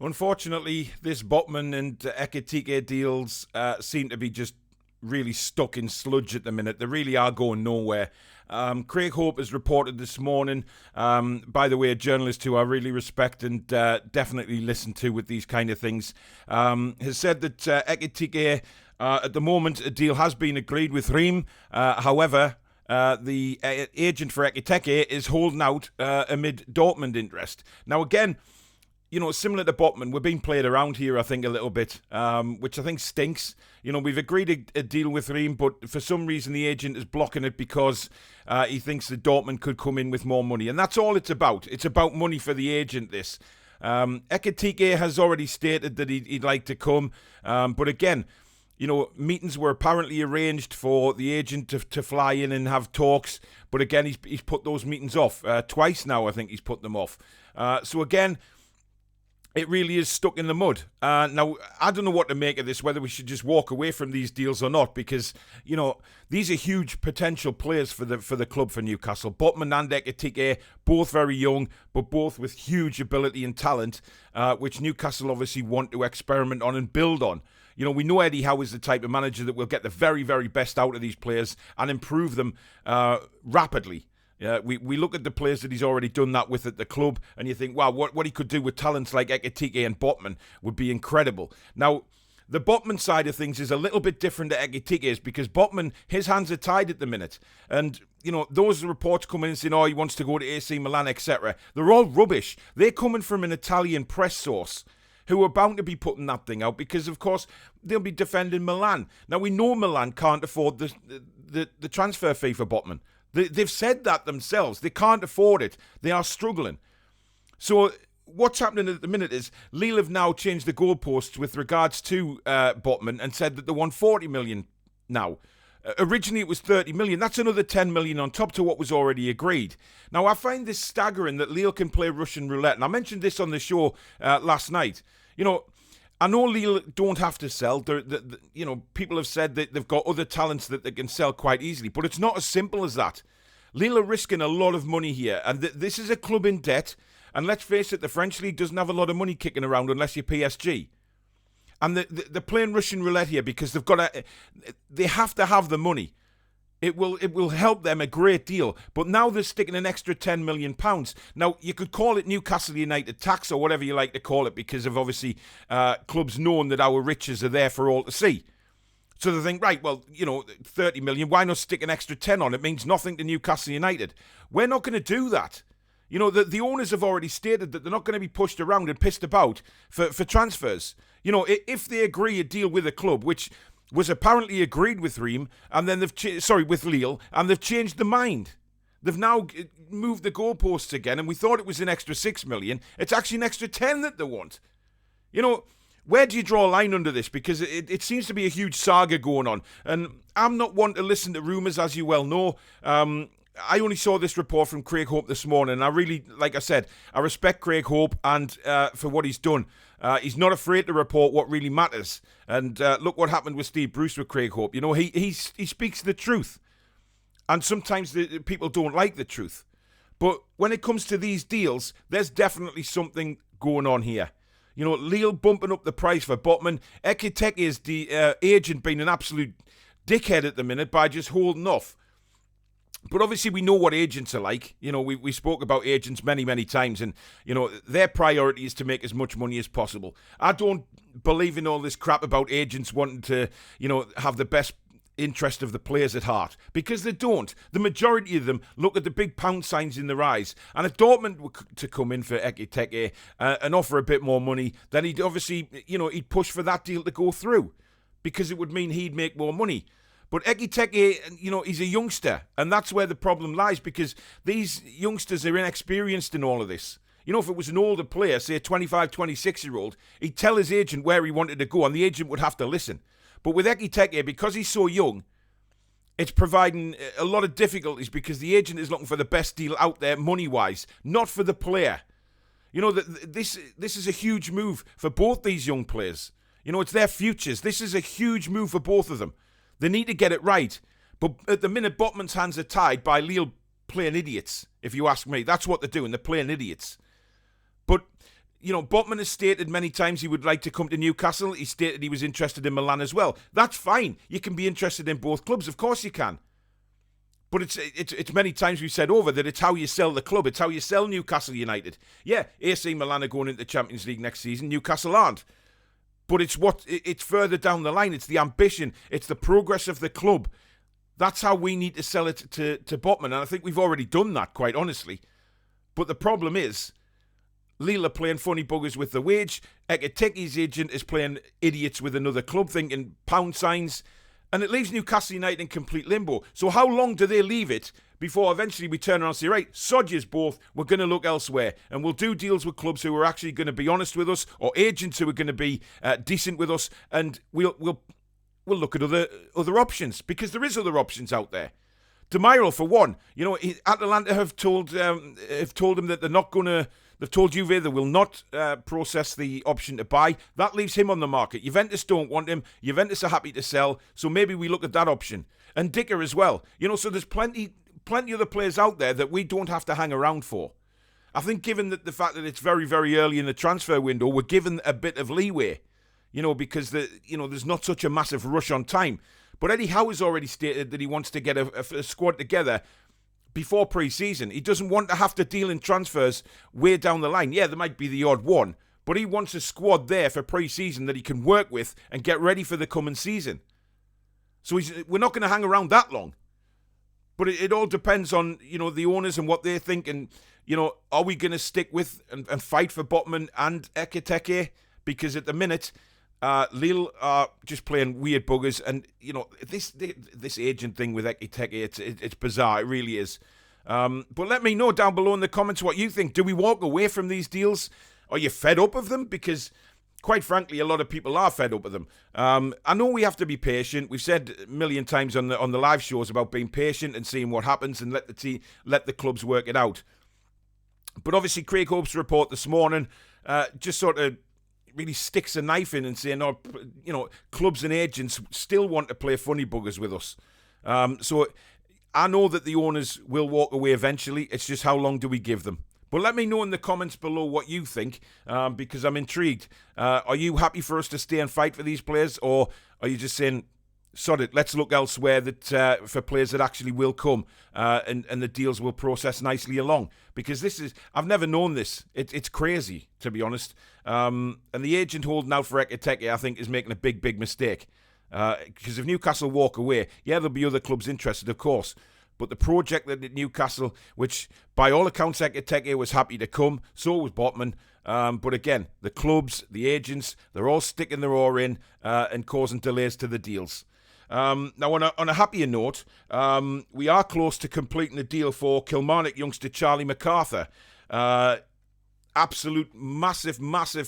Unfortunately, this Botman and Ekitike deals seem to be just really stuck in sludge at the minute. They really are going nowhere. Craig Hope has reported this morning, by the way, a journalist who I really respect and definitely listen to with these kind of things, has said that Ekitike, at the moment, a deal has been agreed with Ream. However, the agent for Ekitike is holding out amid Dortmund interest. Now, again, similar to Botman, we're being played around here, I think, a little bit, which I think stinks. We've agreed a deal with Ream, but for some reason the agent is blocking it because he thinks that Dortmund could come in with more money. And that's all it's about. It's about money for the agent, this. Ekitike has already stated that he'd like to come. But again, meetings were apparently arranged for the agent to fly in and have talks. But again, he's put those meetings off. Twice now, I think he's put them off. So again, it really is stuck in the mud. Now, I don't know what to make of this, whether we should just walk away from these deals or not, because, these are huge potential players for the club, for Newcastle. Botman and Ekitike, both very young, but both with huge ability and talent, which Newcastle obviously want to experiment on and build on. We know Eddie Howe is the type of manager that will get the very, very best out of these players and improve them rapidly. We look at the players that he's already done that with at the club, and you think, wow, what he could do with talents like Ekitike and Botman would be incredible. Now, the Botman side of things is a little bit different to Ekitike's, because Botman, his hands are tied at the minute. And, those reports coming in saying, he wants to go to AC Milan, etc., they're all rubbish. They're coming from an Italian press source who are bound to be putting that thing out because, of course, they'll be defending Milan. Now, we know Milan can't afford the transfer fee for Botman. They've said that themselves. They can't afford it. They are struggling. So what's happening at the minute is Lille have now changed the goalposts with regards to Botman and said that they want 40 million now. Originally it was 30 million. That's another 10 million on top to what was already agreed. Now, I find this staggering that Lille can play Russian roulette. And I mentioned this on the show last night. I know Lille don't have to sell. People have said that they've got other talents that they can sell quite easily, but it's not as simple as that. Lille are risking a lot of money here, and this is a club in debt. And let's face it, the French league doesn't have a lot of money kicking around unless you're PSG. And they're playing Russian roulette here because they have to have the money. It will help them a great deal. But now they're sticking an extra £10 million. Now, you could call it Newcastle United tax or whatever you like to call it, because of obviously clubs knowing that our riches are there for all to see. So they think, right, well, 30 million, why not stick an extra 10 on? It means nothing to Newcastle United. We're not going to do that. The owners have already stated that they're not going to be pushed around and pissed about for transfers. If they agree a deal with a club, which was apparently agreed with Ream, and then with Lille, and they've changed their mind. They've now moved the goalposts again, and we thought it was an extra 6 million. It's actually an extra 10 that they want. Where do you draw a line under this? Because it seems to be a huge saga going on, and I'm not one to listen to rumours, as you well know. I only saw this report from Craig Hope this morning, and I really, like I said, I respect Craig Hope and for what he's done. He's not afraid to report what really matters. And look what happened with Steve Bruce with Craig Hope. He speaks the truth. And sometimes people don't like the truth. But when it comes to these deals, there's definitely something going on here. Lille bumping up the price for Botman. Ekitike is the agent being an absolute dickhead at the minute by just holding off. But obviously we know what agents are like. We spoke about agents many, many times, and, their priority is to make as much money as possible. I don't believe in all this crap about agents wanting to, have the best interest of the players at heart, because they don't. The majority of them look at the big pound signs in their eyes. And if Dortmund were to come in for Ekitike and offer a bit more money, then he'd obviously, he'd push for that deal to go through, because it would mean he'd make more money. But Ekitike, he's a youngster, and that's where the problem lies, because these youngsters are inexperienced in all of this. If it was an older player, say a 25, 26-year-old, he'd tell his agent where he wanted to go, and the agent would have to listen. But with Ekitike, because he's so young, it's providing a lot of difficulties, because the agent is looking for the best deal out there money-wise, not for the player. This is a huge move for both these young players. It's their futures. This is a huge move for both of them. They need to get it right. But at the minute, Botman's hands are tied by Lille playing idiots, if you ask me. That's what they're doing. They're playing idiots. But, Botman has stated many times he would like to come to Newcastle. He stated he was interested in Milan as well. That's fine. You can be interested in both clubs. Of course you can. But it's many times we've said over that it's how you sell the club. It's how you sell Newcastle United. Yeah, AC Milan are going into the Champions League next season. Newcastle aren't. But it's further down the line. It's the ambition. It's the progress of the club. That's how we need to sell it to Botman. And I think we've already done that, quite honestly. But the problem is, Lille are playing funny buggers with the wage. Ekitike's agent is playing idiots with another club, thinking pound signs. And it leaves Newcastle United in complete limbo. So how long do they leave it before eventually we turn around and say, right, sod yous both, we're going to look elsewhere. And we'll do deals with clubs who are actually going to be honest with us, or agents who are going to be decent with us, and we'll look at other options, because there is other options out there. Demiral, for one, Atalanta have told him that they're not going to. They've told Juve they will not process the option to buy. That leaves him on the market. Juventus don't want him. Juventus are happy to sell. So maybe we look at that option. And Dicker as well. So there's plenty other players out there that we don't have to hang around for. I think given that the fact that it's very, very early in the transfer window, we're given a bit of leeway. Because there's not such a massive rush on time. But Eddie Howe has already stated that he wants to get a squad together before pre-season. He doesn't want to have to deal in transfers way down the line. Yeah, there might be the odd one, but he wants a squad there for pre-season that he can work with and get ready for the coming season. So we're not going to hang around that long. But it all depends on, the owners and what they think. And, are we going to stick with and fight for Botman and Ekitike? Because at the minute, Lille are just playing weird buggers, and this agent thing with Ekitike, it's bizarre. It really is. But let me know down below in the comments what you think. Do we walk away from these deals? Are you fed up of them? Because quite frankly, a lot of people are fed up of them. I know we have to be patient. We've said a million times on the live shows about being patient and seeing what happens and let the clubs work it out. But obviously, Craig Hope's report this morning just sort of really sticks a knife in and saying, clubs and agents still want to play funny buggers with us. So I know that the owners will walk away eventually. It's just how long do we give them? But let me know in the comments below what you think, because I'm intrigued. Are you happy for us to stay and fight for these players, or are you just saying, sod it, let's look elsewhere for players that actually will come and the deals will process nicely along? Because I've never known this. It's crazy, to be honest. And the agent holding out for Ekitike, I think, is making a big, big mistake. Because if Newcastle walk away, yeah, there'll be other clubs interested, of course. But the project that at Newcastle, which by all accounts Ekitike was happy to come, so was Botman. But again, the clubs, the agents, they're all sticking their oar in and causing delays to the deals. Now, on a happier note, we are close to completing the deal for Kilmarnock youngster Charlie Mcarthur. Absolute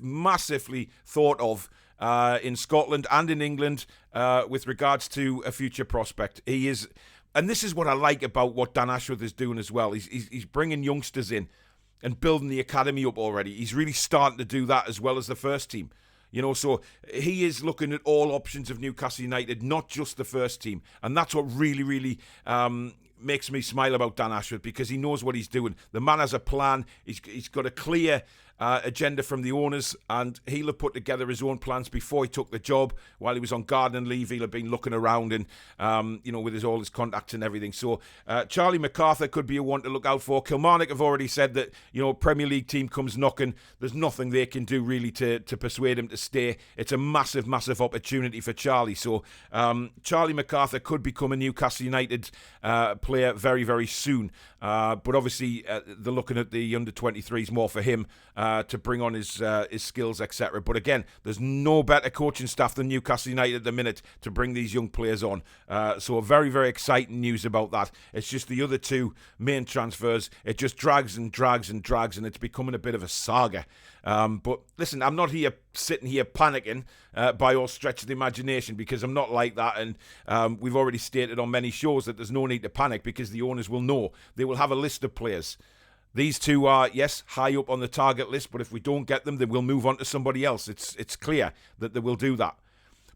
massively thought of in Scotland and in England with regards to a future prospect. He is, and this is what I like about what Dan Ashworth is doing as well. He's bringing youngsters in and building the academy up already. He's really starting to do that as well as the first team. So he is looking at all options of Newcastle United, not just the first team. And that's what really, really makes me smile about Dan Ashworth, because he knows what he's doing. The man has a plan. He's got a clear agenda from the owners, and he'll have put together his own plans before he took the job. While he was on gardening leave, he'll have been looking around and, with all his contacts and everything. So Charlie Mcarthur could be a one to look out for. Kilmarnock have already said that, Premier League team comes knocking, there's nothing they can do really to persuade him to stay. It's a massive opportunity for Charlie. So Charlie Mcarthur could become a Newcastle United player very, very soon. But obviously, they're looking at the under-23s more for him to bring on his skills, etc. But again, there's no better coaching staff than Newcastle United at the minute to bring these young players on. So very, very exciting news about that. It's just the other two main transfers. It just drags, and it's becoming a bit of a saga. But listen, I'm not sitting here panicking by all stretch of the imagination, because I'm not like that. And we've already stated on many shows that there's no need to panic, because the owners will know. They will have a list of players. These two are, yes, high up on the target list, but if we don't get them, then we'll move on to somebody else. It's clear that they will do that.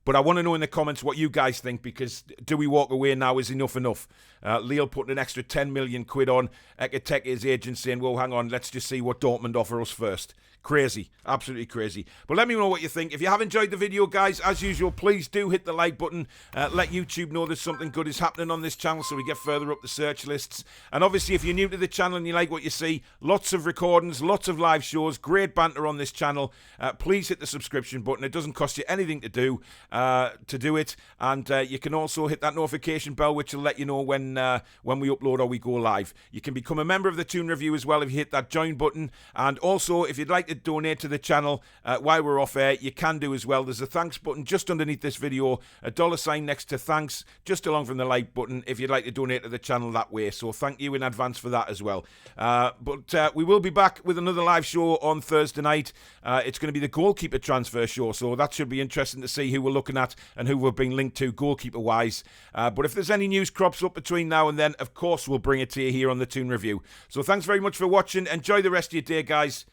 But I want to know in the comments what you guys think, because do we walk away now? Is enough enough? Lille putting an extra 10 million quid on Ekitike's agent, saying, well, hang on, let's just see what Dortmund offer us first. Crazy. Absolutely crazy. But let me know what you think. If you have enjoyed the video, guys, as usual, please do hit the like button. Let YouTube know there's something good is happening on this channel so we get further up the search lists. And obviously, if you're new to the channel and you like what you see, lots of recordings, lots of live shows, great banter on this channel. Please hit the subscription button. It doesn't cost you anything to do it. And you can also hit that notification bell, which will let you know when we upload or we go live. You can become a member of the Toon Review as well if you hit that join button. And also, if you'd like to donate to the channel while we're off air, you can do as well. There's a thanks button just underneath this video, a $sign next to thanks, just along from the like button if you'd like to donate to the channel that way. So thank you in advance for that as well. But we will be back with another live show on Thursday night. It's going to be the goalkeeper transfer show, so that should be interesting to see who we're looking at and who we're being linked to goalkeeper wise. But if there's any news crops up between now and then, of course we'll bring it to you here on the Toon Review. So thanks very much for watching. Enjoy the rest of your day, guys.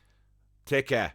Take care.